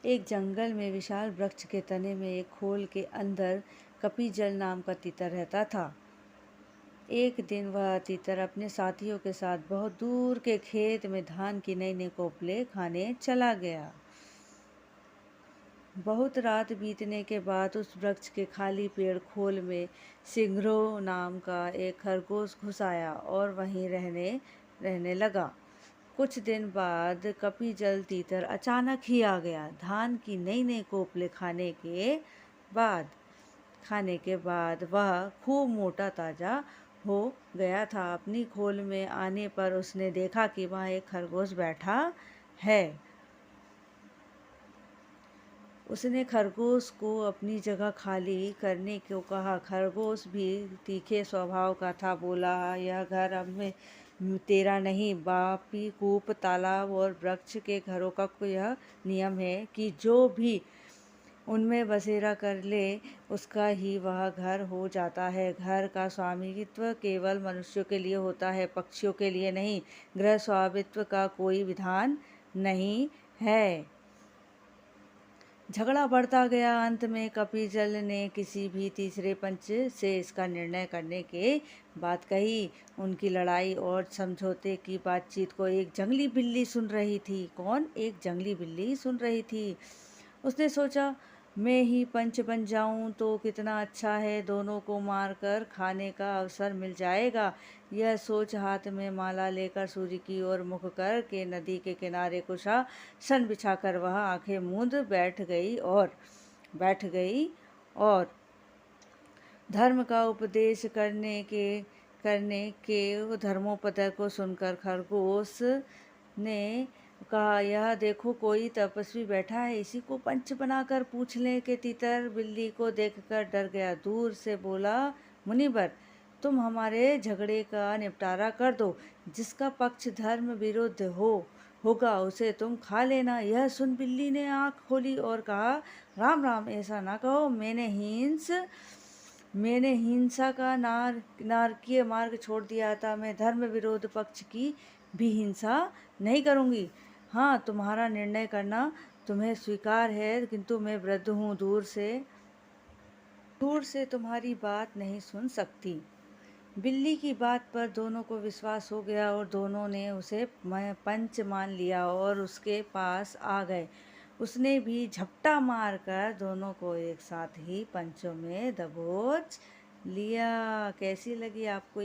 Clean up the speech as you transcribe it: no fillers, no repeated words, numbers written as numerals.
एक जंगल में विशाल वृक्ष के तने में एक खोल के अंदर कपिजल नाम का तीतर रहता था। एक दिन वह तीतर अपने साथियों के साथ बहुत दूर के खेत में धान की नई नई कोपले खाने चला गया। बहुत रात बीतने के बाद उस वृक्ष के खाली पेड़ खोल में सिंघरो नाम का एक खरगोश घुस आया और वहीं रहने लगा। कुछ दिन बाद कपिजल तीतर अचानक ही आ गया। धान की नई नई कोपले खाने के बाद वह खूब मोटा ताजा हो गया था। अपनी खोल में आने पर उसने देखा कि वहाँ एक खरगोश बैठा है। उसने खरगोश को अपनी जगह खाली करने को कहा। खरगोश भी तीखे स्वभाव का था। बोला, यह घर अब में तेरा नहीं, बापी कूप तालाब और वृक्ष के घरों का यह नियम है कि जो भी उनमें बसेरा कर ले उसका ही वह घर हो जाता है। घर का स्वामित्व केवल मनुष्यों के लिए होता है, पक्षियों के लिए नहीं। गृह स्वामित्व का कोई विधान नहीं है। झगड़ा बढ़ता गया। अंत में कपिजल ने किसी भी तीसरे पंच से इसका निर्णय करने के बात कही। उनकी लड़ाई और समझौते की बातचीत को एक जंगली बिल्ली सुन रही थी। कौन? एक जंगली बिल्ली सुन रही थी। उसने सोचा, मैं ही पंच बन जाऊं तो कितना अच्छा है, दोनों को मारकर खाने का अवसर मिल जाएगा। यह सोच हाथ में माला लेकर सूर्य की ओर मुख कर के नदी के किनारे कुछ सन बिछाकर वह आंखें मूंद बैठ गई और धर्म का उपदेश करने के धर्मोपदेश को सुनकर खरगोश ने कहा, यह देखो कोई तपस्वी बैठा है, इसी को पंच बनाकर पूछ लें। कि तीतर बिल्ली को देखकर डर गया। दूर से बोला, मुनिवर, तुम हमारे झगड़े का निपटारा कर दो। जिसका पक्ष धर्म विरुद्ध होगा उसे तुम खा लेना। यह सुन बिल्ली ने आंख खोली और कहा, राम राम, ऐसा ना कहो। मैंने हिंसा का नारकीय मार्ग छोड़ दिया था। मैं धर्म विरोध पक्ष की भी हिंसा नहीं करूंगी। हाँ, तुम्हारा निर्णय करना तुम्हें स्वीकार है, किंतु मैं वृद्ध हूँ, दूर से तुम्हारी बात नहीं सुन सकती। बिल्ली की बात पर दोनों को विश्वास हो गया और दोनों ने उसे पंच मान लिया और उसके पास आ गए। उसने भी झपटा मारकर दोनों को एक साथ ही पंचों में दबोच लिया। कैसी लगी आपको